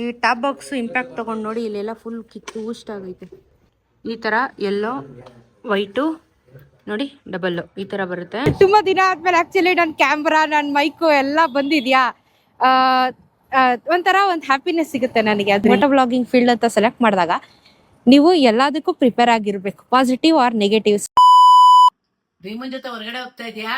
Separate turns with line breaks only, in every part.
ಈ top box impact ತಗೊಂಡು ನೋಡಿ, ಇಲ್ಲೆಲ್ಲ ಫುಲ್ ಕಿತ್ತು ಊಸ್ಟ್ ಆಗೈತೆ. ಈ ಥರ ಎಲ್ಲೋ ವೈಟು ನೋಡಿ ಡಬಲ್ಲು ಈ ಥರ ಬರುತ್ತೆ. ತುಂಬಾ ದಿನ ಆದ್ಮೇಲೆ ಆಕ್ಚುಲಿ ನನ್ನ ಕ್ಯಾಮ್ರಾ ನನ್ನ ಮೈಕು ಎಲ್ಲ ಬಂದಿದ್ಯಾ, ಒಂಥರ ಒಂದು ಹ್ಯಾಪಿನೆಸ್ ಸಿಗುತ್ತೆ ನನಗೆ. ಅದು ಮೋಟೋ ಬ್ಲಾಗಿಂಗ್ ಫೀಲ್ಡ್ ಅಂತ ಸೆಲೆಕ್ಟ್ ಮಾಡಿದಾಗ ನೀವು ಎಲ್ಲದಕ್ಕೂ ಪ್ರಿಪೇರ್ ಆಗಿರ್ಬೇಕು, ಪಾಸಿಟಿವ್ ಆರ್ ನೆಗೆಟಿವ್ಸ್.
ಭೀಮನ್ ಜೊತೆ ಹೊರಗಡೆ ಹೋಗ್ತಾ ಇದೆಯಾ,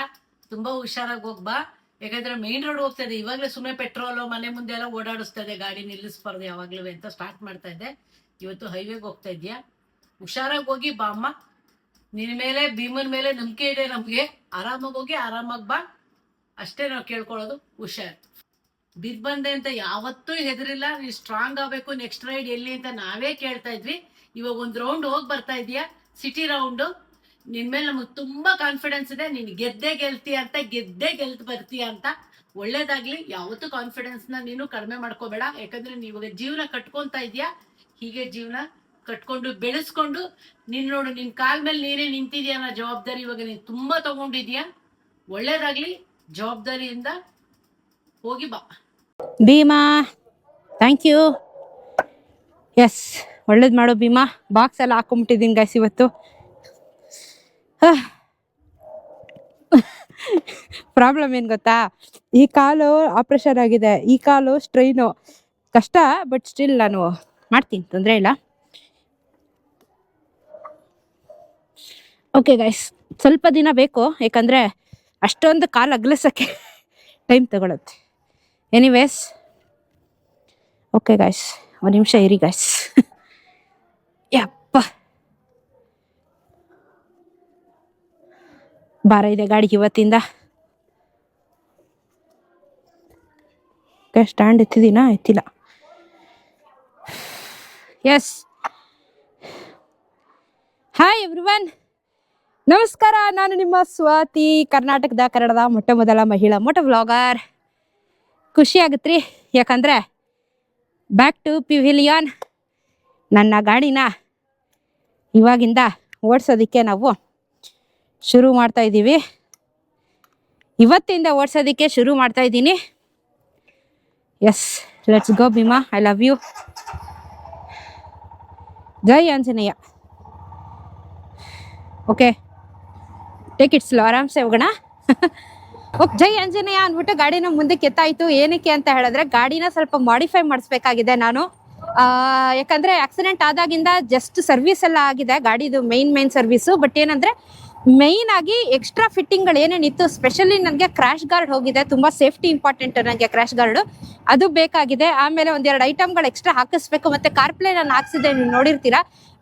ತುಂಬಾ ಹುಷಾರಾಗಿ ಹೋಗ್ಬಾ. ಯಾಕಂದ್ರೆ ಮೇನ್ ರೋಡ್ ಹೋಗ್ತಾ ಇದೆ. ಇವಾಗಲೇ ಸುಮ್ಮನೆ ಪೆಟ್ರೋಲು ಮನೆ ಮುಂದೆ ಎಲ್ಲ ಓಡಾಡಿಸ್ತಾ ಇದೆ, ಗಾಡಿ ನಿಲ್ಲಿಸ್ಬಾರ್ದು ಯಾವಾಗ್ಲೂ ಅಂತ ಸ್ಟಾರ್ಟ್ ಮಾಡ್ತಾ ಇದ್ದೆ. ಇವತ್ತು ಹೈವೇಗೆ ಹೋಗ್ತಾ ಇದೆಯಾ, ಹುಷಾರಾಗಿ ಹೋಗಿ ಬಾ ಅಮ್ಮ. ನಿನ್ ಮೇಲೆ ಭೀಮನ್ ಮೇಲೆ ನಂಬಿಕೆ ಇದೆ ನಮ್ಗೆ. ಆರಾಮಾಗಿ ಹೋಗಿ ಆರಾಮಾಗಿ ಬಾ, ಅಷ್ಟೇ ನಾವು ಕೇಳ್ಕೊಳ್ಳೋದು. ಹುಷಾರ್. ಬಿದ್ ಬಂದೆ ಅಂತ ಯಾವತ್ತೂ ಹೆದರಿಲ್ಲ. ನೀನ್ ಸ್ಟ್ರಾಂಗ್ ಆಗ್ಬೇಕು. ನೆಕ್ಸ್ಟ್ ರೈಡ್ ಎಲ್ಲಿ ಅಂತ ನಾವೇ ಕೇಳ್ತಾ ಇದ್ವಿ. ಇವಾಗ ಒಂದ್ ರೌಂಡ್ ಹೋಗಿ ಬರ್ತಾ ಇದೀಯಾ, ಸಿಟಿ ರೌಂಡ್. ನಿನ್ ಮೇಲೆ ನಮಗ್ ತುಂಬಾ ಕಾನ್ಫಿಡೆನ್ಸ್ ಇದೆ. ನೀನ್ ಗೆದ್ದೇ ಗೆಲ್ತೀಯ ಅಂತ, ಗೆದ್ದೇ ಗೆಲ್ತ್ ಬರ್ತೀಯ ಅಂತ. ಒಳ್ಳೇದಾಗ್ಲಿ. ಯಾವತ್ತೂ ಕಾನ್ಫಿಡೆನ್ಸ್ ನ ನೀನು ಕಡಿಮೆ ಮಾಡ್ಕೋಬೇಡ. ಯಾಕಂದ್ರೆ ನೀವಾಗ ಜೀವನ ಕಟ್ಕೊಂತ ಇದೀಯಾ, ಹೀಗೆ ಜೀವನ ಕಟ್ಕೊಂಡು ಬೆಳೆಸ್ಕೊಂಡು ನೀನ್ ನೋಡು, ನಿನ್ ಕಾಲ್ ಮೇಲೆ ನೀನೇ ನಿಂತಿದ್ಯಾ ಅನ್ನೋ ಜವಾಬ್ದಾರಿ ಇವಾಗ ನೀನ್ ತುಂಬಾ ತಗೊಂಡಿದ್ಯಾ. ಒಳ್ಳೇದಾಗ್ಲಿ. ಜವಾಬ್ದಾರಿಯಿಂದ ಹೋಗಿ ಬಾ.
Bima, thank you. ಎಸ್, ಒಳ್ಳೇದು ಮಾಡು ಭೀಮಾ. ಬಾಕ್ಸ್ ಎಲ್ಲ ಹಾಕೊಂಬಿಟ್ಟಿದ್ದೀನಿ ಗೈಸ್ ಇವತ್ತು. ಪ್ರಾಬ್ಲಮ್ ಏನು ಗೊತ್ತಾ, ಈ ಕಾಲು ಆಪ್ರೇಷನ್ ಆಗಿದೆ, ಈ ಕಾಲು ಸ್ಟ್ರೈನು. ಕಷ್ಟ, ಬಟ್ ಸ್ಟಿಲ್ ನಾನು ಮಾಡ್ತೀನಿ, ತೊಂದರೆ ಇಲ್ಲ. ಓಕೆ ಗೈಸ್, ಸ್ವಲ್ಪ ದಿನ ಬೇಕು, ಯಾಕಂದರೆ ಅಷ್ಟೊಂದು ಕಾಲು ಅಗ್ಲಿಸೋಕ್ಕೆ ಟೈಮ್ ತಗೊಳುತ್ತೆ. ಎನಿವೇಸ್, ಓಕೆ ಗೈಸ್, ಒಂದು ನಿಮಿಷ ಇರಿ ಗೈಸ್. ಯಪ್ಪ, ಭಾರ ಇದೆ ಗಾಡಿಗೆ ಇವತ್ತಿಂದ. ಸ್ಟ್ಯಾಂಡ್ ಎತ್ತಿದ್ದೀನಾ? ಎತ್ತಿಲ್ಲ. ಎಸ್, ಹಾಯ್ ಎವ್ರಿವನ್, ನಮಸ್ಕಾರ. ನಾನು ನಿಮ್ಮ ಸ್ವಾತಿ, ಕರ್ನಾಟಕದ ಕನ್ನಡದ ಮೊಟ್ಟ ಮೊದಲ ಮಹಿಳಾ ಮೋಟೋ ವ್ಲಾಗರ್. ಖುಷಿ ಆಗತ್ರಿ, ಯಾಕಂದರೆ ಬ್ಯಾಕ್ ಟು ಪಿವಿಲಿಯನ್. ನನ್ನ ಗಾಡಿನ ಇವಾಗಿಂದ ಓಡಿಸೋದಕ್ಕೆ ನಾವು ಶುರು ಮಾಡ್ತಾ ಇದ್ದೀವಿ. ಇವತ್ತಿಂದ ಓಡಿಸೋದಕ್ಕೆ ಶುರು ಮಾಡ್ತಾ ಇದ್ದೀನಿ. Yes, let's go Bheema, I love you. ಜೈ Anjaneya. Okay, take it slow, ಆರಾಮ್ಸೆ ಹೋಗೋಣ. ಓಕೆ, ಜೈ ಆಂಜನೇಯ ಅಂದ್ಬಿಟ್ಟು ಗಾಡಿನ ಮುಂದಕ್ಕೆ ಎತ್ತಾಯಿತು. ಏನಕ್ಕೆ ಅಂತ ಹೇಳಿದ್ರೆ, ಗಾಡಿನ ಸ್ವಲ್ಪ ಮಾಡಿಫೈ ಮಾಡಿಸ್ಬೇಕಾಗಿದೆ ನಾನು. ಯಾಕಂದರೆ ಆಕ್ಸಿಡೆಂಟ್ ಆದಾಗಿಂದ ಜಸ್ಟ್ ಸರ್ವಿಸ್ ಎಲ್ಲ ಆಗಿದೆ ಗಾಡಿದು, ಮೇನ್ ಸರ್ವಿಸು. ಬಟ್ ಏನಂದರೆ, ಮೇಯ್ನ್ ಆಗಿ ಎಕ್ಸ್ಟ್ರಾ ಫಿಟ್ಟಿಂಗ್ಗಳು ಏನೇನಿತ್ತು, ಸ್ಪೆಷಲಿ ನನಗೆ ಕ್ರ್ಯಾಶ್ ಗಾರ್ಡ್ ಹೋಗಿದೆ. ತುಂಬ ಸೇಫ್ಟಿ ಇಂಪಾರ್ಟೆಂಟ್ ನನಗೆ ಕ್ರ್ಯಾಶ್ ಗಾರ್ಡು, ಅದು ಬೇಕಾಗಿದೆ. ಆಮೇಲೆ ಒಂದೆರಡು ಐಟಮ್ಗಳು ಎಕ್ಸ್ಟ್ರಾ ಹಾಕಿಸ್ಬೇಕು. ಮತ್ತು ಕಾರ್ಪ್ಲೇ ನಾನು ಹಾಕ್ಸಿದ್ದೆ, ನೀವು ನೋಡಿರ್ತೀರಾ.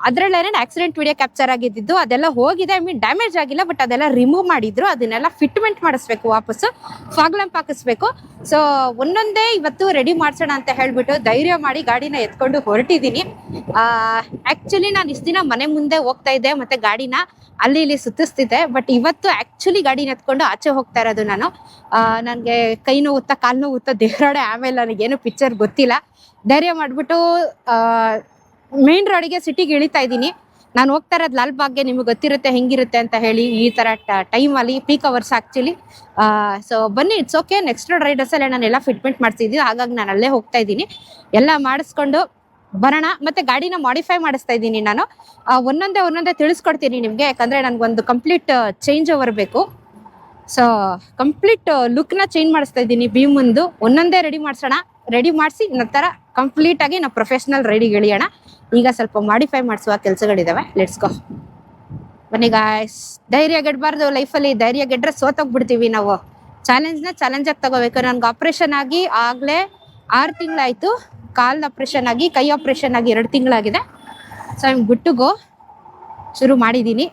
ಅದರಲ್ಲೇನೆ ಆಕ್ಸಿಡೆಂಟ್ ವಿಡಿಯೋ ಕ್ಯಾಪ್ಚರ್ ಆಗಿದ್ದು, ಅದೆಲ್ಲ ಹೋಗಿದೆ. ಐ ಮೀನ್ ಡ್ಯಾಮೇಜ್ ಆಗಿಲ್ಲ, ಬಟ್ ಅದೆಲ್ಲ ರಿಮೂವ್ ಮಾಡಿದ್ರು. ಅದನ್ನೆಲ್ಲ ಫಿಟ್ಮೆಂಟ್ ಮಾಡಿಸ್ಬೇಕು, ವಾಪಸ್ಸು ಫಾಗ್ ಲ್ಯಾಂಪ್ ಹಾಕಿಸ್ಬೇಕು. ಸೊ ಒಂದೊಂದೇ ಇವತ್ತು ರೆಡಿ ಮಾಡ್ಸೋಣ ಅಂತ ಹೇಳ್ಬಿಟ್ಟು ಧೈರ್ಯ ಮಾಡಿ ಗಾಡಿನ ಎತ್ಕೊಂಡು ಹೊರಟಿದ್ದೀನಿ. ಆ್ಯಕ್ಚುಲಿ ನಾನು ಇಷ್ಟು ದಿನ ಮನೆ ಮುಂದೆ ಹೋಗ್ತಾ ಇದ್ದೆ, ಮತ್ತು ಗಾಡಿನ ಅಲ್ಲಿ ಇಲ್ಲಿ ಸುತ್ತಿಸ್ತಿದ್ದೆ. ಬಟ್ ಇವತ್ತು ಆ್ಯಕ್ಚುಲಿ ಗಾಡಿನ ಎತ್ಕೊಂಡು ಆಚೆ ಹೋಗ್ತಾ ಇರೋದು ನಾನು. ನನಗೆ ಕೈ ನೋವುತ್ತಾ, ಕಾಲು ನೋವುತ್ತಾ, ದೇಹರಡೆ, ಆಮೇಲೆ ನನಗೇನು ಪಿಕ್ಚರ್ ಗೊತ್ತಿಲ್ಲ. ಧೈರ್ಯ ಮಾಡಿಬಿಟ್ಟು ಮೇನ್ ರೋಡಿಗೆ, ಸಿಟಿಗೆ ಇಳಿತಾ ಇದ್ದೀನಿ. ನಾನು ಹೋಗ್ತಾ ಇರೋದು ಲಾಲ್ಬಾಗ್ಗೆ. ನಿಮಗೆ ಗೊತ್ತಿರುತ್ತೆ ಹೆಂಗಿರುತ್ತೆ ಅಂತ ಹೇಳಿ, ಈ ಥರ ಟೈಮಲ್ಲಿ ಪೀಕ್ ಅವರ್ಸ್ ಆ್ಯಕ್ಚುಲಿ. ಸೊ ಬನ್ನಿ, ಇಟ್ಸ್ ಓಕೆ. ನೆಕ್ಸ್ಟ್ ರೋಡ್ ರೈಡರ್ಸಲ್ಲೇ ನಾನೆಲ್ಲ ಫಿಟ್ಮೆಂಟ್ ಮಾಡಿಸಿದ್ದೀನಿ, ಹಾಗಾಗಿ ನಾನು ಅಲ್ಲೇ ಹೋಗ್ತಾ ಇದ್ದೀನಿ. ಎಲ್ಲ ಮಾಡಿಸ್ಕೊಂಡು ಬರೋಣ. ಮತ್ತು ಗಾಡಿನ ಮಾಡಿಫೈ ಮಾಡಿಸ್ತಾ ಇದ್ದೀನಿ ನಾನು. ಒಂದೊಂದೇ ತಿಳಿಸ್ಕೊಡ್ತೀನಿ ನಿಮಗೆ, ಯಾಕಂದರೆ ನನಗೊಂದು ಕಂಪ್ಲೀಟ್ ಚೇಂಜ್ ಓವರ್ ಬೇಕು. ಸೊ ಕಂಪ್ಲೀಟ್ ಲುಕ್ನ ಚೇಂಜ್ ಮಾಡಿಸ್ತಾ ಇದ್ದೀನಿ ಭೀಮಂದು. ಒಂದೊಂದೇ ರೆಡಿ ಮಾಡಿಸೋಣ. ರೆಡಿ ಮಾಡಿಸಿ ನಂತರ ಕಂಪ್ಲೀಟಾಗಿ ನಾವು ಪ್ರೊಫೆಷ್ನಲ್ ರೈಡಿಗೆ ಇಳಿಯೋಣ. ಈಗ ಸ್ವಲ್ಪ ಮಾಡಿಫೈ ಮಾಡಿಸುವ ಕೆಲಸಗಳಿದ್ದಾವೆ. ಲೆಟ್ಸ್ ಗೋ, ಬನ್ನಿ ಗಾಯ್ಸ್. ಧೈರ್ಯ ಗೆಡಬಾರ್ದು ಲೈಫಲ್ಲಿ. ಧೈರ್ಯ ಗೆಡ್ರೆ ಸೋತೋಗ್ಬಿಡ್ತೀವಿ ನಾವು. ಚಾಲೆಂಜಾಗಿ ತಗೋಬೇಕು. ನನಗೆ ಆಪ್ರೇಷನ್ ಆಗಿ ಆಗಲೇ 6 ತಿಂಗಳಾಯಿತು. ಕಾಲ್ ಆಪ್ರೇಷನ್ ಆಗಿ, ಕೈ ಆಪ್ರೇಷನ್ ಆಗಿ 2 ತಿಂಗಳಾಗಿದೆ. So I'm good to go. ಶುರು ಮಾಡಿದ್ದೀನಿ.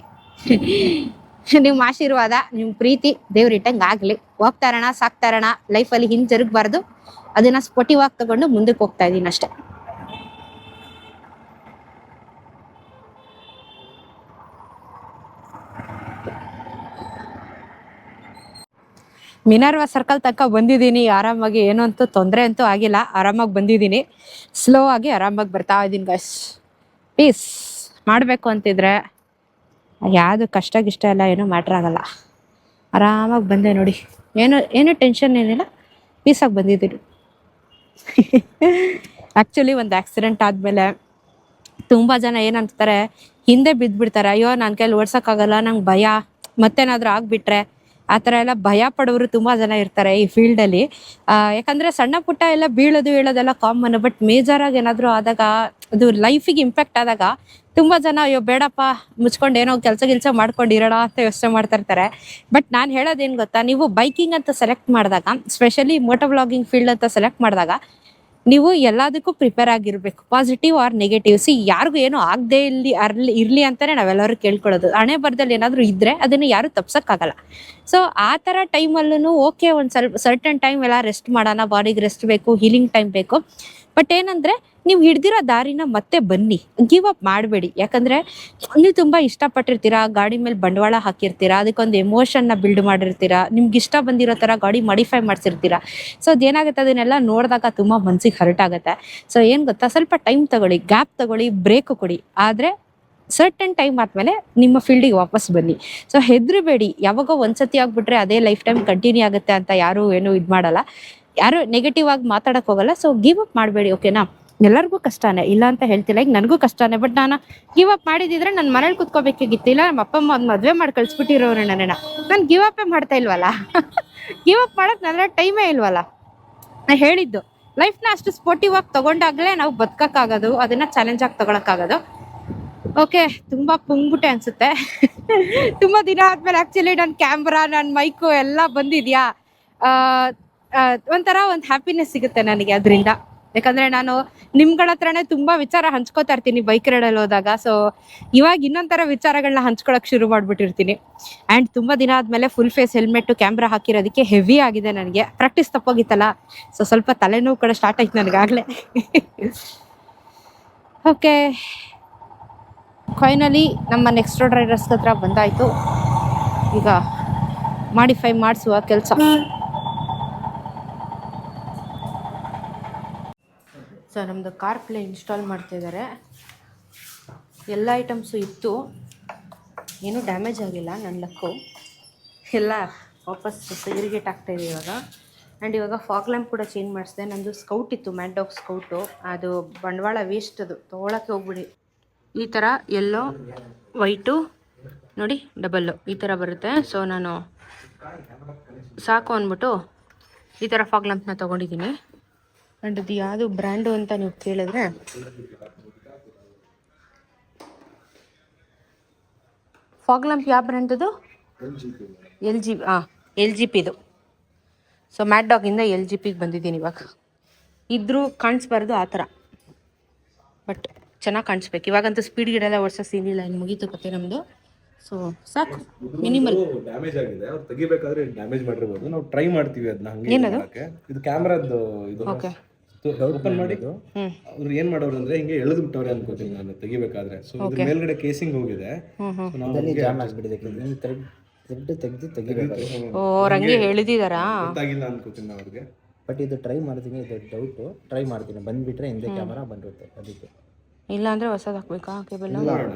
ನಿಮ್ಮ ಆಶೀರ್ವಾದ, ನಿಮ್ಮ ಪ್ರೀತಿ ದೇವ್ರಿಟ್ಟಂಗೆ ಆಗಲಿ. ಹೋಗ್ತಾ ಇರೋಣ, ಸಾಕ್ತಾ ಇರೋಣ. ಲೈಫಲ್ಲಿ ಹಿಂಜರುಗಬಾರ್ದು. ಅದನ್ನು ಸ್ಪೋರ್ಟಿವ್ ಆಗಿ ತಗೊಂಡು ಮುಂದಕ್ಕೆ ಹೋಗ್ತಾ ಇದ್ದೀನಿ ಅಷ್ಟೇ. ಮಿನರ್ವಾ ಸರ್ಕಲ್ ತನಕ ಬಂದಿದ್ದೀನಿ ಆರಾಮಾಗಿ. ಏನೋ ಅಂತೂ ತೊಂದರೆ ಅಂತೂ ಆಗಿಲ್ಲ, ಆರಾಮಾಗಿ ಬಂದಿದ್ದೀನಿ. ಸ್ಲೋ ಆಗಿ ಆರಾಮಾಗಿ ಬರ್ತಾ ಇದ್ದೀನಿ ಗೈಸ್. ಪೀಸ್ ಮಾಡಬೇಕು ಅಂತಿದ್ರೆ ಯಾವುದು ಕಷ್ಟ ಎಲ್ಲ ಏನೂ ಮ್ಯಾಟ್ರ್ ಆಗಲ್ಲ. ಆರಾಮಾಗಿ ಬಂದೆ ನೋಡಿ. ಏನು ಟೆನ್ಷನ್ ಏನಿಲ್ಲ, ಪೀಸಾಗಿ ಬಂದಿದ್ದೀನಿ. ಆ್ಯಕ್ಚುಲಿ ಒಂದು ಆಕ್ಸಿಡೆಂಟ್ ಆದಮೇಲೆ ತುಂಬ ಜನ ಏನಂತಾರೆ, ಹಿಂದೆ ಬಿದ್ದುಬಿಡ್ತಾರೆ, ಅಯ್ಯೋ ನನ್ನ ಕೈಲಿ ಓಡ್ಸೋಕ್ಕಾಗಲ್ಲ, ನಂಗೆ ಭಯ, ಮತ್ತೇನಾದರೂ ಆಗಿಬಿಟ್ರೆ, ಆ ಥರ ಎಲ್ಲ ಭಯ ಪಡೋರು ತುಂಬ ಜನ ಇರ್ತಾರೆ ಈ ಫೀಲ್ಡಲ್ಲಿ. ಯಾಕಂದರೆ ಸಣ್ಣ ಪುಟ್ಟ ಎಲ್ಲ ಬೀಳೋದು ಹೇಳೋದೆಲ್ಲ ಕಾಮನ್, ಬಟ್ ಮೇಜರಾಗಿ ಏನಾದರೂ ಆದಾಗ, ಅದು ಲೈಫಿಗೆ ಇಂಪ್ಯಾಕ್ಟ್ ಆದಾಗ ತುಂಬ ಜನ ಅಯ್ಯೋ ಬೇಡಪ್ಪ, ಮುಚ್ಕೊಂಡು ಏನೋ ಕೆಲಸ ಮಾಡ್ಕೊಂಡಿರೋಣ ಅಂತ ಯೋಚನೆ ಮಾಡ್ತಾ ಇರ್ತಾರೆ. ಬಟ್ ನಾನು ಹೇಳೋದೇನು ಗೊತ್ತಾ, ನೀವು ಬೈಕಿಂಗ್ ಅಂತ ಸೆಲೆಕ್ಟ್ ಮಾಡಿದಾಗ, ಸ್ಪೆಷಲಿ ಮೋಟೋ ವ್ಲಾಗಿಂಗ್ ಫೀಲ್ಡ್ ಅಂತ ಸೆಲೆಕ್ಟ್ ಮಾಡಿದಾಗ, ನೀವು ಎಲ್ಲದಕ್ಕೂ ಪ್ರಿಪೇರ್ ಆಗಿರ್ಬೇಕು, ಪಾಸಿಟಿವ್ ಆರ್ ನೆಗೆಟಿವ್. ಯಾರಿಗೂ ಏನೋ ಆಗದೆ ಇರಲಿ ಅಂತಾನೆ ನಾವೆಲ್ಲರೂ ಕೇಳ್ಕೊಳ್ಳೋದು. ಹಣೆ ಬರದಲ್ಲಿ ಏನಾದರೂ ಇದ್ರೆ ಅದನ್ನು ಯಾರು ತಪ್ಸಕ್ಕಾಗಲ್ಲ. ಸೊ ಆ ಥರ ಟೈಮಲ್ಲೂ ಓಕೆ, ಒಂದು ಸ್ವಲ್ಪ ಸರ್ಟನ್ ಟೈಮ್ ಎಲ್ಲ ರೆಸ್ಟ್ ಮಾಡೋಣ, ಬಾಡಿಗೆ ರೆಸ್ಟ್ ಬೇಕು, ಹೀಲಿಂಗ್ ಟೈಮ್ ಬೇಕು. ಬಟ್ ಏನಂದರೆ, ನೀವು ಹಿಡ್ದಿರೋ ದಾರಿನ ಮತ್ತೆ ಬನ್ನಿ, ಗಿವ್ ಅಪ್ ಮಾಡಬೇಡಿ. ಯಾಕಂದರೆ ನೀವು ತುಂಬ ಇಷ್ಟಪಟ್ಟಿರ್ತೀರಾ, ಗಾಡಿ ಮೇಲೆ ಬಂಡವಾಳ ಹಾಕಿರ್ತೀರಾ, ಅದಕ್ಕೊಂದು ಎಮೋಷನ್ನ ಬಿಲ್ಡ್ ಮಾಡಿರ್ತೀರಾ, ನಿಮ್ಗೆ ಇಷ್ಟ ಬಂದಿರೋ ಥರ ಗಾಡಿ ಮಾಡಿಫೈ ಮಾಡಿಸಿರ್ತೀರಾ. ಸೊ ಅದೇನಾಗುತ್ತೆ, ಅದನ್ನೆಲ್ಲ ನೋಡಿದಾಗ ತುಂಬ ಮನ್ಸಿಗೆ ಹರ್ಟ್ ಆಗುತ್ತೆ. ಸೊ ಏನು ಗೊತ್ತಾ, ಸ್ವಲ್ಪ ಟೈಮ್ ತಗೊಳ್ಳಿ, ಗ್ಯಾಪ್ ತಗೊಳ್ಳಿ, ಬ್ರೇಕ್ ಕೊಡಿ. ಆದರೆ ಸರ್ಟನ್ ಟೈಮ್ ಆದಮೇಲೆ ನಿಮ್ಮ ಫೀಲ್ಡಿಗೆ ವಾಪಸ್ ಬನ್ನಿ. ಸೊ ಹೆದರಬೇಡಿ, ಯಾವಾಗೋ ಒಂದ್ಸತಿ ಆಗ್ಬಿಟ್ರೆ ಅದೇ ಲೈಫ್ ಟೈಮ್ ಕಂಟಿನ್ಯೂ ಆಗುತ್ತೆ ಅಂತ ಯಾರೂ ಏನೂ ಇದು ಮಾಡಲ್ಲ, ಯಾರು ನೆಗೆಟಿವ್ ಆಗಿ ಮಾತಾಡಕ್ಕೆ ಹೋಗಲ್ಲ. ಸೊ ಗಿವ್ ಅಪ್ ಮಾಡಬೇಡಿ, ಓಕೆನಾ? ಎಲ್ಲರಿಗೂ ಕಷ್ಟನೇ, ಇಲ್ಲ ಅಂತ ಹೇಳ್ತಿಲ್ಲ, ಈಗ ನನಗೂ ಕಷ್ಟನೇ. ಬಟ್ ನಾನು ಗಿವ್ ಅಪ್ ಮಾಡಿದಿದ್ರೆ ನನ್ನ ಮನೇಲಿ ಕುತ್ಕೋಬೇಕಾಗಿತ್ತು, ಇಲ್ಲ ನಮ್ಮ ಅಪ್ಪ ಅಮ್ಮ ಒಂದು ಮದುವೆ ಮಾಡಿ ಕಳಿಸ್ಬಿಟ್ಟಿರೋರು ನನ್ನನ್ನು. ನಾನು ಗಿವ್ ಅಪ್ಪೇ ಮಾಡ್ತಾ ಇಲ್ವಲ್ಲ. ಗಿವ್ ಅಪ್ ಮಾಡೋಕ್ಕೆ ನನ್ನ ಟೈಮೇ ಇಲ್ವಲ್ಲ. ನಾನು ಹೇಳಿದ್ದು, ಲೈಫ್ನ ಅಷ್ಟು ಸ್ಪೋರ್ಟಿವ್ ಆಗಿ ತೊಗೊಂಡಾಗಲೇ ನಾವು ಬದುಕೋಕ್ಕಾಗೋದು, ಅದನ್ನು ಚಾಲೆಂಜಾಗಿ ತೊಗೊಳಕ್ಕಾಗೋದು. ಓಕೆ, ತುಂಬ ಪುಂಗ್ಬಿಟ್ಟೆ ಅನಿಸುತ್ತೆ. ತುಂಬ ದಿನ ಆದಮೇಲೆ ಆ್ಯಕ್ಚುಲಿ ನನ್ನ ಕ್ಯಾಮ್ರಾ, ನನ್ನ ಮೈಕು ಎಲ್ಲ ಬಂದಿದೆಯಾ, ಒಂಥರ ಒಂದು ಹ್ಯಾಪಿನೆಸ್ ಸಿಗುತ್ತೆ ನನಗೆ ಅದರಿಂದ. ಯಾಕಂದರೆ ನಾನು ನಿಮ್ಗಳ ಹತ್ರನೇ ತುಂಬ ವಿಚಾರ ಹಂಚ್ಕೋತಾ ಇರ್ತೀನಿ ಬೈಕ್ ರೈಡಲ್ಲಿ ಹೋದಾಗ. ಸೊ ಇವಾಗ ಇನ್ನೊಂಥರ ವಿಚಾರಗಳನ್ನ ಹಂಚ್ಕೊಳಕ್ಕೆ ಶುರು ಮಾಡಿಬಿಟ್ಟಿರ್ತೀನಿ. ಆ್ಯಂಡ್ ತುಂಬ ದಿನ ಆದಮೇಲೆ ಫುಲ್ ಫೇಸ್ ಹೆಲ್ಮೆಟ್ಟು, ಕ್ಯಾಮ್ರಾ ಹಾಕಿರೋದಕ್ಕೆ ಹೆವಿ ಆಗಿದೆ ನನಗೆ. ಪ್ರಾಕ್ಟೀಸ್ ತಪ್ಪೋಗಿತ್ತಲ್ಲ, ಸೊ ಸ್ವಲ್ಪ ತಲೆನೋವು ಕೂಡ ಸ್ಟಾರ್ಟ್ ಆಯ್ತು ನನಗಾಗಲೇ. ಓಕೆ, ಫೈನಲಿ ನಮ್ಮ ನೆಕ್ಸ್ಟ್ ರೋಡ್ ರೈಡರ್ಸ್ ಹತ್ರ ಬಂದಾಯಿತು. ಈಗ ಮಾಡಿಫೈ ಮಾಡಿಸುವ ಕೆಲಸ. ಸೊ ನಮ್ಮದು ಕಾರ್ ಪ್ಲೇ ಇನ್ಸ್ಟಾಲ್ ಮಾಡ್ತಾಯಿದ್ದಾರೆ. ಎಲ್ಲ ಐಟಮ್ಸು ಇತ್ತು, ಏನೂ ಡ್ಯಾಮೇಜ್ ಆಗಿಲ್ಲ, ನನ್ನ ಲಕ್ಕು. ಎಲ್ಲ ವಾಪಸ್ ಇರಿಗೇಟ್ ಆಗ್ತಾಯಿದೆ ಇವಾಗ. ಆ್ಯಂಡ್ ಇವಾಗ ಫಾಗ್ ಲ್ಯಾಂಪ್ ಕೂಡ ಚೇಂಜ್ ಮಾಡಿಸಿದೆ. ನನ್ನದು ಸ್ಕೌಟ್ ಇತ್ತು, ಮ್ಯಾಡ್ ಡಾಗ್ ಸ್ಕೌಟು, ಅದು ಬಂಡವಾಳ ವೇಸ್ಟ್, ಅದು ತೊಗೊಳಕ್ಕೆ ಹೋಗ್ಬಿಡಿ. ಈ ಥರ ಎಲ್ಲೋ ವೈಟು ನೋಡಿ ಡಬಲ್ಲು ಈ ಥರ ಬರುತ್ತೆ. ಸೊ ನಾನು ಸಾಕು ಅಂದ್ಬಿಟ್ಟು ಈ ಥರ ಫಾಗ್ ಲ್ಯಾಂಪ್ನ ತೊಗೊಂಡಿದ್ದೀನಿ. ಆ್ಯಂಡ್ ಅದು ಯಾವುದು ಬ್ರ್ಯಾಂಡು ಅಂತ ನೀವು ಕೇಳಿದ್ರೆ, ಫಾಗ್ ಲ್ಯಾಂಪ್ ಯಾವ ಬ್ರ್ಯಾಂಡದು? ಎಲ್ ಜಿ ಪಿದು. ಸೊ ಮ್ಯಾಡ್ ಡಾಗಿಂದ ಎಲ್ ಜಿ ಪಿಗೆ ಬಂದಿದ್ದೀನಿ ಇವಾಗ. ಇದ್ರೂ ಕಾಣಿಸ್ಬಾರ್ದು ಆ ಥರ, ಬಟ್ ಚೆನ್ನಾಗಿ ಕಾಣಿಸ್ಬೇಕು. ಇವಾಗಂತೂ ಸ್ಪೀಡ್ ಗಿಡೆಲ್ಲ ಓಡಿಸೋ ಸೀನ್ ಇಲ್ಲ, ಇನ್ನು ಮುಗೀತು ಕತೆ ನಮ್ಮದು. ಸೊ ಸಾಕು, ಮಿನಿಮಲ್.
ಡ್ಯಾಮೇಜ್ ಆಗಿದೆ, ಅವ್ರು ತೆಗಿಬೇಕಾದ್ರೆ ಡ್ಯಾಮೇಜ್ ಮಾಡಿರ್ಬೋದು, ನಾವು ಟ್ರೈ ಮಾಡ್ತೀವಿ ಅದನ್ನ ಹಂಗೆ ಮಾಡಕ್ಕೆ. ಇದು ಕ್ಯಾಮ್ರಾದ್ದು ಇದು
ಓಕೆ,
ಓಪನ್ ಮಾಡಿ ಅವ್ರು ಏನ್ ಮಾಡೋರು ಅಂದ್ರೆ ಹಿಂಗೆ ಎಳೆದು ಬಿಟ್ಟವ್ರೆ ಅನ್ಕೋತೀನಿ ನಾನು ತೆಗಿಬೇಕಾದ್ರೆ. ಸೊ ಇದ್ರ ಮೇಲ್ಗಡೆ ಕೇಸಿಂಗ್ ಹೋಗಿದೆ,
ಜಾಮ್ ಆಗ್ಬಿಟ್ಟಿದೆ, ತೆಗೆದು ತೆಗಿಬೇಕು.
ಓ ರಂಗೆ ಹೇಳಿದಾರಾ
ಗೊತ್ತಾಗಿಲ್ಲ ಅನ್ಕೋತೀನಿ ಅವ್ರಿಗೆ.
ಬಟ್ ಇದು ಟ್ರೈ ಮಾಡ್ತೀನಿ, ಇದು ಡೌಟು. ಟ್ರೈ ಮಾಡ್ತೀನಿ, ಬಂದ್ಬಿಟ್ರೆ ಹಿಂದೆ ಕ್ಯಾಮರಾ ಬಂದಿರುತ್ತೆ. ಅದಕ್ಕೆ
ಇಲ್ಲ ಅಂದ್ರೆ ಹೊಸದು ಹಾಕ್ಬೇಕಾ ಕೇಬಲ್?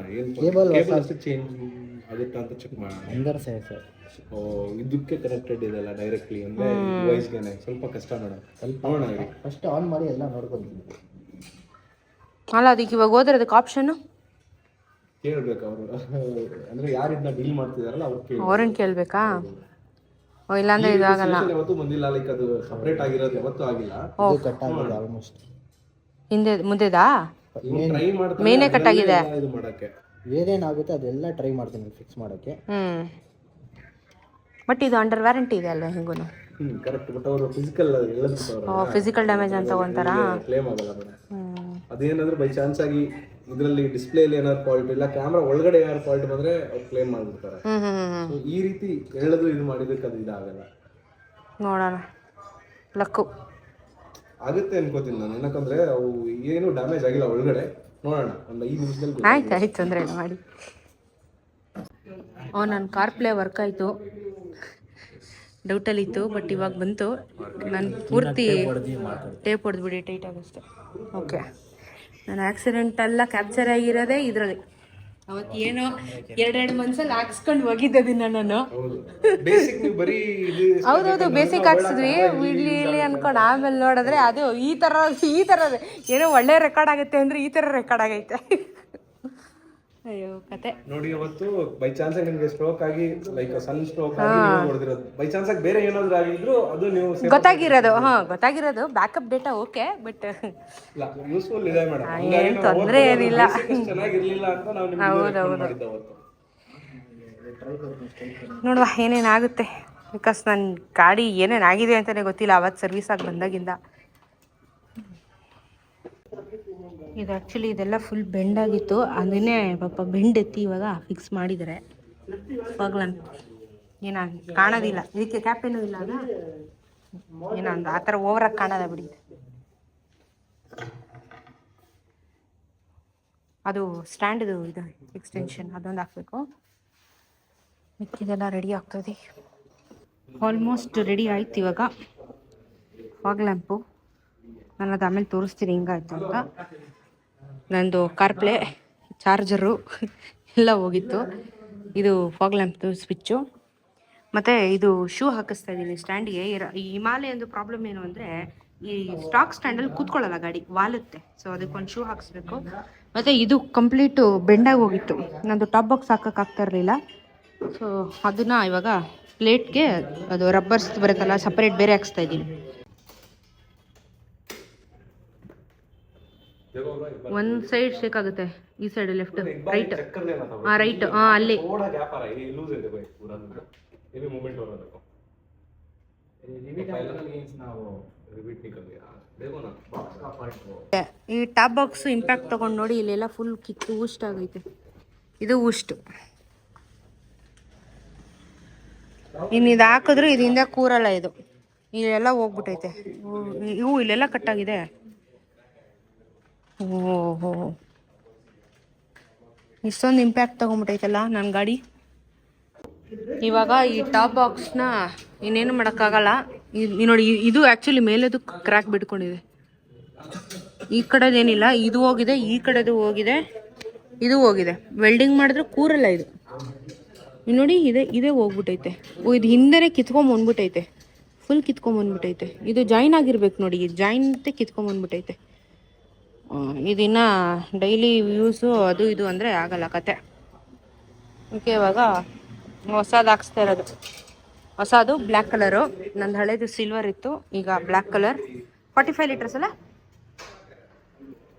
ಕೇಬಲ್
ಚೇಂಜ್ ಆಗುತ್ತಾ ಅಂತ ಚೆಕ್ ಮಾಡೋಣ.
ಅಂದರೆ ಸರ್
ಇದಕ್ಕೆ ಕನೆಕ್ಟೆಡ್ ಇದೆಲ್ಲ ಡೈರೆಕ್ಟ್ಲಿ ಅಂದ್ರೆ ವಾಯ್ಸ್ಗೆನೆ ಸ್ವಲ್ಪ ಕಷ್ಟ ಮೇಡಮ್. ಸ್ವಲ್ಪ ನೋಡೋಣ,
ಫಸ್ಟ್ ಆನ್ ಮಾಡಿ ಎಲ್ಲ ನೋಡ್ಕೊಂತೀನಿ.
ಅಲ್ಲ ಅದಕ್ಕೆ ಇವಾಗ ಹೋದ್ರೆ ಅದಕ್ಕೆ ಆಪ್ಷನ್ನು
ಕೇಳ್ಬೇಕು ಅವರು, ಅಂದ್ರೆ ಯಾರು ಇದನ್ನ ಡೀಲ್ ಮಾಡ್ತಿದಾರಲ್ಲ
ಅವ್ರನ್ನ ಕೇಳ್ಬೇಕಾ? ಓ ಇಲ್ಲಾಂದ್ರೆ ಇದಾಗಲ್ಲ.
ಯಾವತ್ತೂ ಬಂದಿಲ್ಲ, ಲೈಕ್ ಅದು ಸಪ್ರೇಟ್ ಆಗಿರೋದು ಯಾವತ್ತೂ ಆಗಿಲ್ಲ.
ಇದು ಕಟ್ ಆಗಿದೆ ಆಲ್ಮೋಸ್ಟ್.
ಹಿಂದೆ ಮುಂದೆದಾ
ಟ್ರೈ ಮಾಡ್ತಾರೆ
ಮೇನೇ ಕಟ್ ಆಗಿದೆ.
ಇದು ಮಾಡಕ್ಕೆ
ಏನೇನಾಗುತ್ತೆ ಅದೆಲ್ಲ ಟ್ರೈ ಮಾಡ್ತೀನಿ ಫಿಕ್ಸ್ ಮಾಡೋಕ್ಕೆ.
ಬಟ್ ಇದು ಅಂಡರ್ ವ್ಯಾರಂಟಿ ಇದೆ ಅಲ್ವಾ ಹೆಂಗೂ?
ಕರೆಕ್ಟ್. ಬಟ್ ಅವರು ಫಿಸಿಕಲ್
ಫಿಸಿಕಲ್ ಡ್ಯಾಮೇಜ್ ಅಂತ ತಗೊಂತಾರಾ?
ಕ್ಲೇಮ್ ಆಗಲ್ಲ ಮೇಡಮ್. ಅದೇನಾದ್ರೂ ಬೈ ಚಾನ್ಸ್ ಆಗಿ ಇದರಲ್ಲಿ ಡಿಸ್ಪ್ಲೇಲಿ ಏನಾದ್ರು ಫಾಲ್ಟ್ ಇಲ್ಲ, ಕ್ಯಾಮ್ರಾ ಒಳಗಡೆ ಏನಾದ್ರು ಫಾಲ್ಟ್ ಬಂದ್ರೆ ಅವ್ರು ಕ್ಲೇಮ್ ಮಾಡ್ಬಿಡ್ತಾರೆ. ಸೊ ಈ ರೀತಿ ಎಳೆದು ಇದು ಮಾಡಿದಕ್ಕೆ ಅದು ಇದಾಗಲ್ಲ.
ನೋಡೋಣ, ಲಕ್ಕು
ಆಗುತ್ತೆ ಅನ್ಕೋತೀನಿ ನಾನು, ಏನಕ್ಕಂದ್ರೆ ಅವು ಏನು ಡ್ಯಾಮೇಜ್ ಆಗಿಲ್ಲ ಒಳಗಡೆ. ನೋಡೋಣ ಒಂದು 5 ನಿಮಿಷದಲ್ಲಿ.
ಆಯ್ತು ತೊಂದರೆ ಇಲ್ಲ ಮಾಡಿ. ನನ್ನ ಕಾರ್ ಪ್ಲೇ ವರ್ಕ್ ಆಯಿತು, ಡೌಟಲ್ಲಿತ್ತು, ಬಟ್ ಇವಾಗ ಬಂತು. ನಾನು ಪೂರ್ತಿ ಟೇಪ್ ಹೊಡೆದ್ಬಿಡಿ ಟೈಟ್ ಆಗುತ್ತೆ. ಓಕೆ, ನನ್ನ ಆಕ್ಸಿಡೆಂಟ್ ಎಲ್ಲ ಕ್ಯಾಪ್ಚರ್ ಆಗಿರೋದೇ ಇದರಲ್ಲಿ, ಅವತ್ತು ಏನೋ ಎರಡೆರಡು ಮನ್ಸಲ್ಲಿ ಹಾಕ್ಸ್ಕೊಂಡು ಹೋಗಿದ್ದದಿನ ನಾನು.
ಹೌದು ಬೇಸಿಕ್ ನೀವು ಬರೀ ಇದು
ಹೌದೌದು ಬೇಸಿಕ್ ಹಾಕ್ಸಿದ್ವಿ ಇಲ್ಲಿ ಅನ್ಕೊಂಡು ಆಮೇಲೆ ನೋಡಿದ್ರೆ ಅದು ಈ ಥರ ಏನೋ ಒಳ್ಳೆ ರೆಕಾರ್ಡ್ ಆಗುತ್ತೆ ಅಂದ್ರೆ ಈ ಥರ ರೆಕಾರ್ಡ್ ಆಗೈತೆ. ಅಯ್ಯೋ ಕತೆ.
ನೋಡಿ ಅವತ್ತು ಬೈ ಚಾನ್ಸ್ ನಿಮ್ಗೆ ಸ್ಟ್ರೋಕ್ ಆಗಿ ಲೈಕ್ ಸನ್ ಸ್ಟ್ರೋಕ್ ಆಗಿ ನೀವು ನೋಡಿದಿರೋದು. ಬೈ ಚಾನ್ಸ್ ಬೇರೆ ಏನಾದ್ರು ಆಗಿದ್ರು ಅದು ನೀವು
ಗೊತ್ತಾಗಿರೋದು ಬ್ಯಾಕಪ್ ಡೇಟಾ ಓಕೆ ಬಟ್
ಇಲ್ಲ ಯೂಸ್ಫುಲ್ ಇದೆ ಮೇಡಮ್.
ಏನ್ ತೊಂದ್ರೆ ಏನಿಲ್ಲ.
ಚೆನ್ನಾಗಿರ್ಲಿಲ್ಲ ಅಂತ ನಾವು ನಿಮ್ಗೆ ರೆಕಮೆಂಡ್ ಮಾಡಿದ್ದು ಅವತ್ತು.
ನೋಡುವ ಏನೇನಾಗುತ್ತೆ ಬಿಕಾಸ್ ನನ್ನ ಗಾಡಿ ಏನೇನಾಗಿದೆ ಅಂತಲೇ ಗೊತ್ತಿಲ್ಲ ಅವತ್ತು ಸರ್ವಿಸ್ ಆಗಿ ಬಂದಾಗಿಂದ. ಇದು ಆ್ಯಕ್ಚುಲಿ ಇದೆಲ್ಲ ಫುಲ್ ಬೆಂಡ್ ಆಗಿತ್ತು, ಅದನ್ನೇ ಪಾಪ ಬೆಂಡ್ ಎತ್ತಿ ಇವಾಗ ಫಿಕ್ಸ್ ಮಾಡಿದ್ದಾರೆ. ಫಾಗ್ ಏನೋ ಕಾಣೋದಿಲ್ಲ, ಇದಕ್ಕೆ ಕ್ಯಾಪ್ ಏನೂ ಇಲ್ಲ ಅಲ್ಲ, ಏನೋ ಒಂದು ಆ ಥರ ಓವರಾಗಿ ಕಾಣೋದ ಬಿಡಿ. ಅದು ಸ್ಟ್ಯಾಂಡ್ದು ಇದು ಎಕ್ಸ್ಟೆನ್ಷನ್ ಅದೊಂದು ಹಾಕಬೇಕು. ಮಿಕ್ಕಿದೆಲ್ಲ ರೆಡಿ ಆಗ್ತದೆ. ಆಲ್ಮೋಸ್ಟ್ ರೆಡಿ ಆಯ್ತು ಇವಾಗ ಫಾಗ್ ಲ್ಯಾಂಪು. ನಾನು ಅದು ಆಮೇಲೆ ತೋರಿಸ್ತೀನಿ ಹಿಂಗಾಯ್ತು ಅಂತ. ನಂದು ಕಾರ್ಪ್ಲೇ ಚಾರ್ಜರು ಎಲ್ಲ ಹೋಗಿತ್ತು. ಇದು ಫಾಗ್ ಲ್ಯಾಂಪ್ದು ಸ್ವಿಚ್ಚು. ಮತ್ತು ಇದು ಶೂ ಹಾಕಿಸ್ತಾ ಇದ್ದೀನಿ ಸ್ಟ್ಯಾಂಡಿಗೆ. ಈ ಹಿಮಾಲಯಂದು ಪ್ರಾಬ್ಲಮ್ ಏನು ಅಂದರೆ ಈ ಸ್ಟಾಕ್ ಸ್ಟ್ಯಾಂಡಲ್ಲಿ ಕೂತ್ಕೊಳ್ಳಲ್ಲ ಗಾಡಿ, ವಾಲುತ್ತೆ. ಸೊ ಅದಕ್ಕೊಂದು ಶೂ ಹಾಕಿಸ್ಬೇಕು. ಮತ್ತು ಇದು ಕಂಪ್ಲೀಟು ಬೆಂಡಾಗಿ ಹೋಗಿತ್ತು, ನಂದು ಟಾಪ್ ಬಾಕ್ಸ್ ಹಾಕೋಕ್ಕಾಗ್ತಾ ಇರಲಿಲ್ಲ. ಸೊ ಅದನ್ನು ಇವಾಗ ಪ್ಲೇಟ್ಗೆ ಅದು ರಬ್ಬರ್ಸ್ ಬರುತ್ತಲ್ಲ ಸಪ್ರೇಟ್ ಬೇರೆ ಹಾಕ್ಸ್ತಾ ಇದ್ದೀನಿ. ಒಂದು ಸೈಡ್ ಶೇಕ್ ಆಗುತ್ತೆ, ಈ ಸೈಡ್ ಲೆಫ್ಟ್ ರೈಟ್ ರೈಟ್ ಅಲ್ಲಿ ಈ ಟಾಪ್ ಬಾಕ್ಸ್ ಇಂಪ್ಯಾಕ್ಟ್ ತಗೊಂಡು ನೋಡಿ ಇಲ್ಲೆಲ್ಲ ಫುಲ್ ಕಿತ್ತು ಊಸ್ಟ್ ಆಗೈತೆ. ಇದು ಊಷ್ಟು. ಇನ್ನು ಇದು ಹಾಕಿದ್ರು ಇದರಿಂದ ಕೂರಲ್ಲ, ಇದು ಇಲ್ಲೆಲ್ಲ ಹೋಗ್ಬಿಟ್ಟೈತೆ. ಇವು ಇಲ್ಲೆಲ್ಲ ಕಟ್ಟಾಗಿದೆ. ಓಹೋ ಇಷ್ಟೊಂದು ಇಂಪ್ಯಾಕ್ಟ್ ತೊಗೊಂಬಿಟ್ಟೈತಲ್ಲ ನನ್ನ ಗಾಡಿ. ಇವಾಗ ಈ ಟಾಪ್ ಬಾಕ್ಸ್ನ ಇನ್ನೇನು ಮಾಡೋಕ್ಕಾಗಲ್ಲ. ನೋಡಿ ಇದು ಆ್ಯಕ್ಚುಲಿ ಮೇಲೆದು ಕ್ರ್ಯಾಕ್ ಬಿಟ್ಕೊಂಡಿದೆ. ಈ ಕಡೆದೇನಿಲ್ಲ, ಇದು ಹೋಗಿದೆ, ಈ ಕಡೆದು ಹೋಗಿದೆ, ಇದು ಹೋಗಿದೆ. ವೆಲ್ಡಿಂಗ್ ಮಾಡಿದ್ರೆ ಕೂರಲ್ಲ ಇದು. ನೋಡಿ ಇದೇ ಹೋಗ್ಬಿಟ್ಟೈತೆ. ಇದು ಹಿಂದೆನೇ ಕಿತ್ಕೊಂಬಂದ್ಬಿಟ್ಟೈತೆ, ಫುಲ್ ಕಿತ್ಕೊಂಬಂದ್ಬಿಟ್ಟೈತೆ. ಇದು ಜಾಯಿನ್ ಆಗಿರ್ಬೇಕು ನೋಡಿ, ಜಾಯಿನ್ತೆ ಕಿತ್ಕೊಂಬಂದ್ಬಿಟ್ಟೈತೆ. ಇದಿನ್ನ ಡೈಲಿ ಯೂಸು ಅದು ಇದು ಅಂದರೆ ಆಗಲ್ಲ ಕತೆ. ಓಕೆ ಇವಾಗ ಹೊಸದು ಹಾಕ್ಸ್ತಾ ಇರೋದು. ಹೊಸದು ಬ್ಲ್ಯಾಕ್ ಕಲರು, ನಂದು ಹಳೇದು ಸಿಲ್ವರ್ ಇತ್ತು, ಈಗ ಬ್ಲ್ಯಾಕ್ ಕಲರ್. 45 ಲೀಟರ್ಸ್ ಅಲ್ಲ,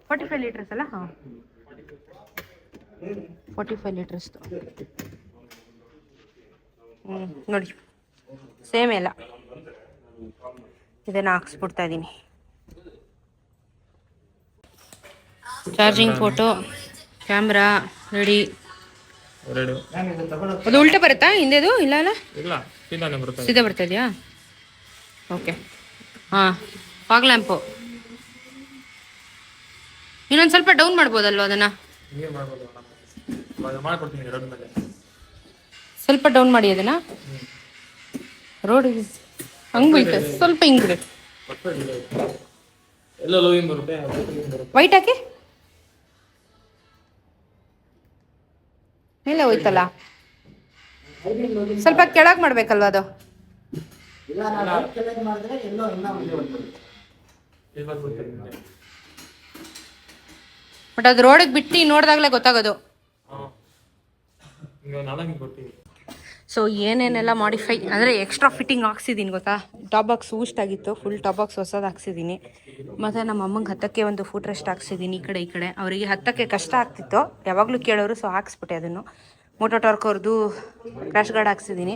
45 ಲೀಟರ್ಸ್ ಅಲ್ಲ, ಹಾಂ 45 ಲೀಟರ್ಸ್ದು. ನೋಡಿ ಸೇಮ್ ಎಲ್ಲ ಇದನ್ನು ಹಾಕ್ಸ್ಬಿಡ್ತಾ ಇದ್ದೀನಿ. Charging photo, camera ready. ಅದು ಉಲ್ಟೆ ಬರುತ್ತಾ ಹಿಂದೆದು? ಇಲ್ಲ ಅಲ್ಲ, ಸೀದಾ ಬರ್ತಾ ಇದೆಯಾ? ಓಕೆ. ಹಾಂ ಫಾಗ್ ಲ್ಯಾಂಪು ಇನ್ನೊಂದು ಸ್ವಲ್ಪ ಡೌನ್ ಮಾಡ್ಬೋದಲ್ವ ಅದನ್ನು? ಸ್ವಲ್ಪ ಡೌನ್ ಮಾಡಿ ಅದನ್ನು. ರೋಡ್ ಹಂಗೆ ಬಿಟ್ಟು ಸ್ವಲ್ಪ ಹಿಂಗೆ ಬಿಡು. ವೈಟ್ ಹಾಕಿ ಮೇಲೆ ಹೋಯ್ತಲ್ಲ, ಸ್ವಲ್ಪ ಕೆಳಗೆ ಮಾಡ್ಬೇಕಲ್ವ ಅದು? ಬಟ್ ಅದು ರೋಡಿಗೆ ಬಿಟ್ಟು ನೋಡಿದಾಗಲೇ ಗೊತ್ತಾಗೋದು. ಸೊ ಏನೇನೆಲ್ಲ ಮಾಡಿಫೈ ಅಂದರೆ ಎಕ್ಸ್ಟ್ರಾ ಫಿಟ್ಟಿಂಗ್ ಹಾಕ್ಸಿದ್ದೀನಿ ಗೊತ್ತಾ. ಟಾಪ್ ಬಾಕ್ಸ್ ಊಸ್ಟ್ ಆಗಿತ್ತು, ಫುಲ್ ಟಾಪ್ ಬಾಕ್ಸ್ ಹೊಸದು ಹಾಕ್ಸಿದ್ದೀನಿ. ಮತ್ತು ನಮ್ಮ ಅಮ್ಮಂಗೆ ಹತ್ತಕ್ಕೆ ಒಂದು ಫುಟ್ ರೆಸ್ಟ್ ಹಾಕ್ಸಿದ್ದೀನಿ. ಈ ಕಡೆ ಅವರಿಗೆ ಹತ್ತಕ್ಕೆ ಕಷ್ಟ ಆಗ್ತಿತ್ತು, ಯಾವಾಗಲೂ ಕೇಳೋರು, ಸೊ ಹಾಕ್ಸ್ಬಿಟ್ಟೆ ಅದನ್ನು. ಮೋಟೋ ಟಾರ್ಕ್ ಅವ್ರದ್ದು ಕ್ರ್ಯಾಶ್ ಗಾರ್ಡ್ ಹಾಕ್ಸಿದ್ದೀನಿ.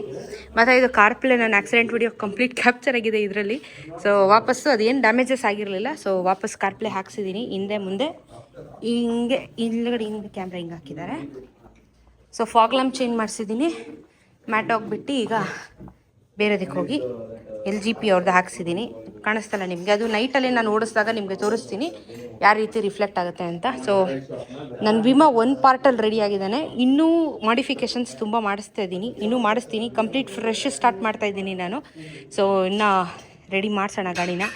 ಮತ್ತು ಇದು ಕಾರ್ಪ್ಲೇ ನನ್ನ ಆಕ್ಸಿಡೆಂಟ್ ವಿಡಿಯೋ ಕಂಪ್ಲೀಟ್ ಕ್ಯಾಪ್ಚರ್ ಆಗಿದೆ ಇದರಲ್ಲಿ. ಸೊ ವಾಪಸ್ಸು ಅದೇನು ಡ್ಯಾಮೇಜಸ್ ಆಗಿರಲಿಲ್ಲ, ಸೊ ವಾಪಸ್ ಕಾರ್ಪ್ಲೇ ಹಾಕ್ಸಿದ್ದೀನಿ. ಹಿಂದೆ ಮುಂದೆ ಹಿಂಗೆ ಹಿಂದ್ಗಡೆ ಹಿಂದೆ ಕ್ಯಾಮ್ರಾ ಹಿಂಗೆ ಹಾಕಿದ್ದಾರೆ. ಸೊ ಫಾಗ್ ಲ್ಯಾಂಪ್ ಚೇಂಜ್ ಮಾಡಿಸಿದ್ದೀನಿ. ಮ್ಯಾಟ್ ಹೋಗ್ಬಿಟ್ಟು ಈಗ ಬೇರೆದಕ್ಕೆ ಹೋಗಿ LGP ಅವ್ರದ್ದು ಹಾಕ್ಸಿದ್ದೀನಿ. ಕಾಣಿಸ್ತಲ್ಲ ನಿಮಗೆ? ಅದು ನೈಟಲ್ಲಿ ನಾನು ಓಡಿಸಿದಾಗ ನಿಮಗೆ ತೋರಿಸ್ತೀನಿ ಯಾವ ರೀತಿ ರಿಫ್ಲೆಕ್ಟ್ ಆಗುತ್ತೆ ಅಂತ. ಸೊ ನನ್ನ ವಿಮಾ ಒಂದು ಪಾರ್ಟಲ್ಲಿ ರೆಡಿ ಆಗಿದ್ದಾನೆ, ಇನ್ನೂ ಮಾಡಿಫಿಕೇಷನ್ಸ್ ತುಂಬ ಮಾಡಿಸ್ತೀನಿ. ಕಂಪ್ಲೀಟ್ ಫ್ರೆಶ್ ಸ್ಟಾರ್ಟ್ ಮಾಡ್ತಾ ಇದ್ದೀನಿ ನಾನು. ಸೊ ಇನ್ನು ರೆಡಿ ಮಾಡಿಸೋಣ ಗಾಡಿನ.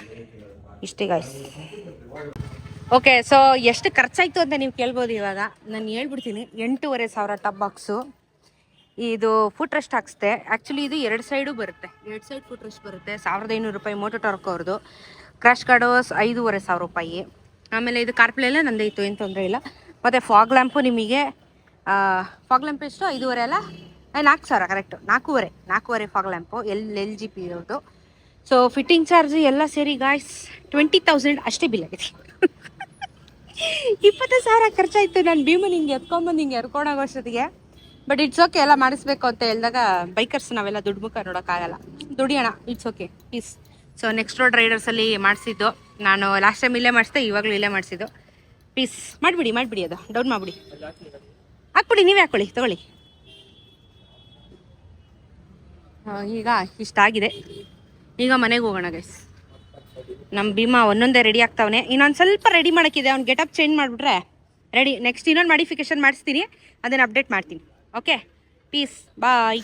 ಇಷ್ಟೇ ಗಾಯ್ಸ್. ಓಕೆ, ಸೊ ಎಷ್ಟು ಖರ್ಚಾಯಿತು ಅಂತ ನೀವು ಕೇಳ್ಬೋದು. ಇವಾಗ ನಾನು ಹೇಳ್ಬಿಡ್ತೀನಿ. 8,500 ಟಬ್ ಬಾಕ್ಸು. ಇದು ಫುಟ್ ರೆಸ್ಟ್ ಹಾಕ್ಸ್ದೆ. ಆ್ಯಕ್ಚುಲಿ ಇದು 2 ಸೈಡು ಬರುತ್ತೆ, 2 ಸೈಡ್ ಫುಟ್ ರೆಸ್ಟ್ ಬರುತ್ತೆ. 1,500 ರೂಪಾಯಿ ಮೋಟೋ ಟಾರ್ಕ್ ಅವ್ರದ್ದು. ಕ್ರಾಶ್ ಕಾರ್ಡೋಸ್ 5,500 ರೂಪಾಯಿ. ಆಮೇಲೆ ಇದು ಕಾರ್ಪ್ಲೆಲ್ಲ ನಂದೇ ಇತ್ತು, ಏನು ತೊಂದರೆ ಇಲ್ಲ. ಮತ್ತು ಫಾಗ್ ಲ್ಯಾಂಪು ನಿಮಗೆ ಫಾಗ್ ಲ್ಯಾಂಪ್ ಎಷ್ಟು 5,500 ಅಲ್ಲ, 4,000 correct, 4,500 fog lamp LG P ಅವ್ರದ್ದು. ಸೊ ಫಿಟ್ಟಿಂಗ್ ಚಾರ್ಜ್ ಎಲ್ಲ ಸೇರಿ ಗಾಯ್ಸ್ 20,000 ಅಷ್ಟೇ ಬಿಲ್ ಆಗಿದೆ. 20,000 ಖರ್ಚಾಯಿತು. ನಾನು ಭೀಮನ್ ಹಿಂಗೆ ಎತ್ಕೊಂಬಂದು ಹಿಂಗೆ ಎರ್ಕೊಂಡೋಗೋ ಅಷ್ಟೊತ್ತಿಗೆ. ಬಟ್ ಇಟ್ಸ್ ಓಕೆ, ಎಲ್ಲ ಮಾಡಿಸ್ಬೇಕು ಅಂತ ಹೇಳಿದಾಗ ಬೈಕರ್ಸ್ ನಾವೆಲ್ಲ ದುಡ್ಡು ಮುಖ ನೋಡೋಕ್ಕಾಗಲ್ಲ. ದುಡಿಯೋಣ, it's okay, peace. So next road ರೈಡರ್ಸಲ್ಲಿ ಮಾಡಿಸಿದ್ದು ನಾನು. ಲಾಸ್ಟ್ ಟೈಮ್ ಇಲ್ಲೇ ಮಾಡಿಸ್ದೆ, ಇವಾಗಲೂ ಇಲ್ಲೇ ಮಾಡಿಸಿದ್ದು. ಪೀಸ್ ಮಾಡಿಬಿಡಿ ಅದು ಡೌನ್ ಮಾಡಿಬಿಡಿ, ಹಾಕ್ಬಿಡಿ, ನೀವೇ ಹಾಕ್ಕೊಳ್ಳಿ, ತೊಗೊಳ್ಳಿ. ಈಗ ಇಷ್ಟಾಗಿದೆ. ಈಗ ಮನೆಗೆ ಹೋಗೋಣ ಗೈಸ್. ನಮ್ಮ ಭೀಮಾ ಒಂದೊಂದೇ ರೆಡಿ ಆಗ್ತಾವನೆ. ಇನ್ನೊಂದು ಸ್ವಲ್ಪ ರೆಡಿ ಮಾಡೋಕ್ಕಿದೆ. ಅವ್ನು ಗೆಟಪ್ ಚೇಂಜ್ ಮಾಡಿಬಿಟ್ರೆ ರೆಡಿ. ನೆಕ್ಸ್ಟ್ ಇನ್ನೊಂದು ಮಾಡಿಫಿಕೇಶನ್ ಮಾಡಿಸ್ತೀನಿ, ಅದನ್ನು ಅಪ್ಡೇಟ್ ಮಾಡ್ತೀನಿ. ಓಕೆ, ಪೀಸ್, ಬಾಯ್.